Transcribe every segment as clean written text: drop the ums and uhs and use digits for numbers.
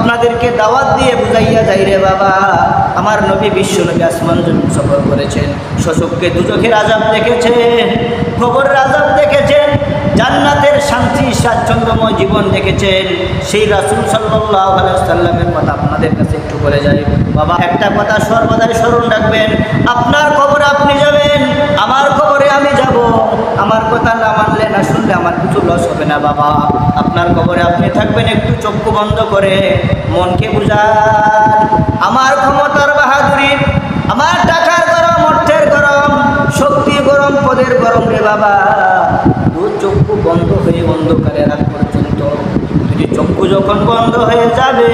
আপনাদেরকে দাওয়াত দিয়ে বুঝাইয়া যাই রে বাবা, আমার নবী বিশ্ব নবী আসমান জমিন সফর করেছেন, শোষককে দুজখের আযাব দেখেছেন, কবরের আযাব দেখেছেন, জান্নাতের শান্তি স্বাচ্ছন্দ্যময় জীবন দেখেছেন। সেই রাসূল সাল্লাল্লাহু আলাইহি ওয়াসাল্লামের কথা আপনাদের কাছে একটু বলে যাই বাবা। একটা কথা সর্বদাই স্মরণ রাখবেন, আপনার কবরে আপনি যাবেন, আমার কবরে আমি যাব। আমার কথা না মানলে না শুনলে আমার কিছু লস হবে না বাবা। আপনার কবরে আপনি থাকবেন, একটু চক্ষু বন্ধ করে মনকে বুঝান। আমার ক্ষমতার বাহাদুরি, আমার টাকার গরম, অর্থের গরম, শক্তি গরম, পদের গরম রে বাবা, দু চক্ষু বন্ধ হয়ে অন্ধকারে রাত পর্যন্ত। যদি চক্ষু যখন বন্ধ হয়ে যাবে,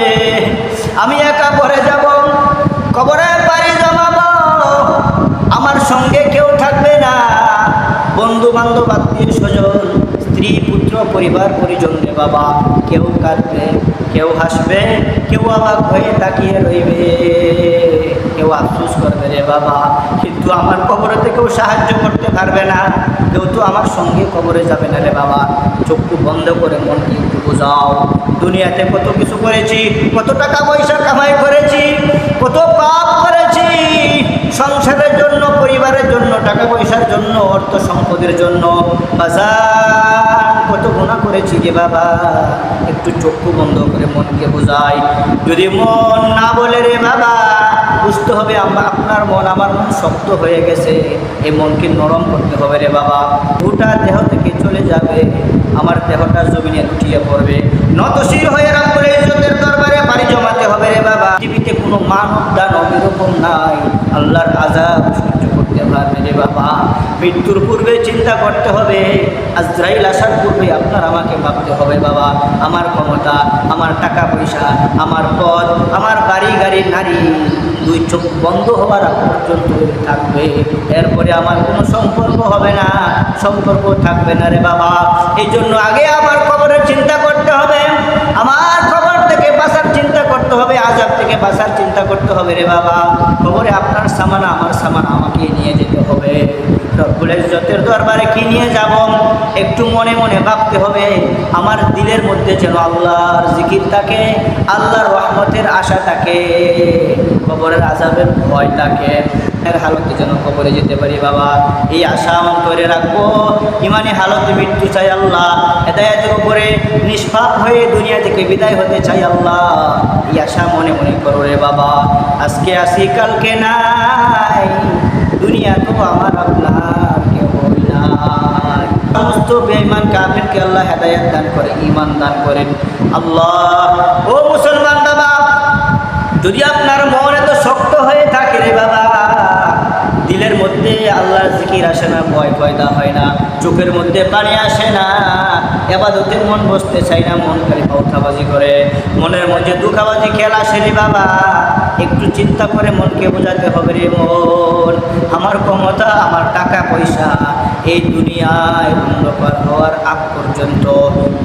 আমি একা পড়ে যাব, কবরে পাড়ি জমাবো, আমার সঙ্গে কেউ থাকবে না, বন্ধু বান্ধব আত্মীয় স্বজন, স্ত্রী পুত্র পরিবার পরিজন রে বাবা, কেউ কাঁদবে, কেউ হাসবে, কেউ অবাক হয়ে তাকিয়ে রইবে, কেউ আফসোস করবে রে বাবা। কিন্তু আমার কবরেতে কেউ সাহায্য করতে পারবে না, কেউ তো আমার সঙ্গে কবরে যাবে না রে বাবা। চক্ষু বন্ধ করে মনকে একটু বোঝাও, দুনিয়াতে কত কিছু করেছি, কত টাকা পয়সা কামাই করেছি, কত পাপ করেছি, সংসারের জন্য, পরিবারের জন্য, টাকা পয়সার জন্য, অর্থ সম্পদের জন্য, বাজার কত গুনাহ করেছি রে বাবা। একটু চক্ষু বন্ধ করে মনকে বোঝাই। যদি মন না বলে রে বাবা, বুঝতে হবে আপনার মন আমার মন শক্ত হয়ে গেছে, এই মনকে নরম করতে হবে রে বাবা। ওটা দেহ থেকে চলে যাবে, আমার দেহটা জমিনে লুটিয়ে পড়বে, নতশির হয়ে রাব্বুল ইজ্জতের দরবারে পাড়ি জমাতে হবে রে বাবা। পৃথিবীতে কোনো মানব দানব এরকম নাই আল্লাহর আযাব সহ্য করতে পারবে রে বাবা। মৃত্যুর পূর্বে চিন্তা করতে হবে, আজরাইল আসার পূর্বে আপনার আমাকে ভাবতে হবে বাবা। আমার ক্ষমতা, আমার টাকা পয়সা, আমার পদ, আমার বাড়ি গাড়ি নারী, দুই চোখ বন্ধ হওয়ার আগ পর্যন্ত থাকবে, এরপরে আমার কোনো সম্পর্ক হবে না, সম্পর্ক থাকবে না রে বাবা। এই জন্য আগে আমার কবরের চিন্তা করতে হবে, আমার কবর থেকে বাঁচার চিন্তা করতে হবে, আযাব থেকে বাঁচার চিন্তা করতে হবে রে বাবা। কবরে আপনার সামান, আমার সামান আমাকে নিয়ে যেতে হবে, রব্বুল ইজ্জতের দরবারে কি নিয়ে যাব, একটু মনে মনে ভাবতে হবে। আমার দিলের মধ্যে যেন আল্লাহর জিকির থাকে, আল্লাহর রহমতের আশা থাকে, কবরের আযাবের ভয় থাকে, এর হালতে যেন কবরে যেতে পারি বাবা। এই আশা অন্তরে রাখবো। ইমানি হালতে মৃত্যু চাই আল্লাহ, হেদায়েতের উপরে নিষ্পাপ হয়ে দুনিয়া থেকে বিদায় হতে চাই আল্লাহ। এই আশা মনে মনে করো রে বাবা। আজকে আসি কালকে নাই, দুনিয়া তো আমার আপনার কেউ নাই। সমস্ত বেঈমান কাফিরকে আল্লাহ হেদায়েত দান করে, ঈমান দান করেন আল্লাহ। ও মুসলমান বাবা, যদি আপনার মন এত শক্ত হয়ে থাকে রে বাবা, দিলের মধ্যে আল্লাহর জিকির আসে না, ভয় পয়দা হয় না, চোখের মধ্যে পানি আসে না, ইবাদতে মন বসতে চাই না, মন খালি পাউথাবাজি করে, মনের মধ্যে দুঃখাবাজি খেলা আসে রে বাবা, একটু চিন্তা করে মনকে বোঝাতে হবে রে মন, আমার ক্ষমতা, আমার টাকা পয়সা এই দুনিয়ায় অন্ধকার হওয়ার আগ পর্যন্ত,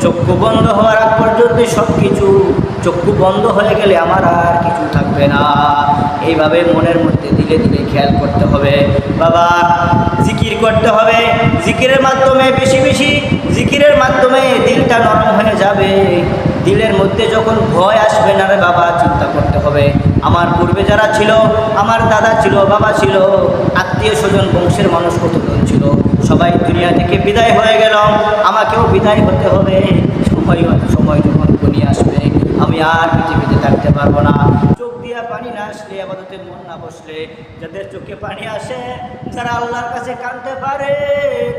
চক্ষু বন্ধ হওয়ার আগ পর্যন্ত সব কিছু, চক্ষু বন্ধ হয়ে গেলে আমার আর কিছু থাকবে না। এইভাবে মনের মধ্যে ধীরে ধীরে খেয়াল করতে হবে বাবা। জিকির করতে হবে, জিকিরের মাধ্যমে বেশি বেশি জিকিরের মাধ্যমে দিলটা নরম হয়ে যাবে। দিলের মধ্যে যখন ভয় আসবে না রে বাবা, চিন্তা করতে হবে আমার পূর্বে যারা ছিল, আমার দাদা ছিল, বাবা ছিল, আত্মীয় স্বজন বংশের মানুষ কতজন ছিল, সবাই দুনিয়া থেকে বিদায় হয়ে গেল, আমাকেও বিদায় হতে হবে। সময় যখন ঘনিয়ে আসবে, আমি আর পৃথিবীতে থাকতে পারবো না। চোখ দিয়া পানি না আসলে, ইবাদতে মন না বসলে, যাদের চোখে পানি আসে, যারা আল্লাহর কাছে কাঁদতে পারে,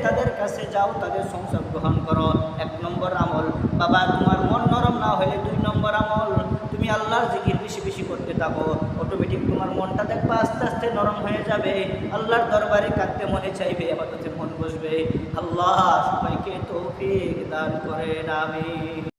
তাদের কাছে যাও, তাদের সংসার গ্রহণ করো। 1 নম্বর আমল বাবা, তোমার মন নরম না হলে 2 নম্বর আমল, তুমি আল্লাহর জিকির বেশি বেশি করতে থাকো, অটোমেটিক তোমার মনটা দেখবা আস্তে আস্তে নরম হয়ে যাবে, আল্লাহর দরবারে কাঁদতে মনে চাইবে, ইবাদতে মন বসবে। আল্লাহ সবাইকে তৌফিক দান করেন, আমিন।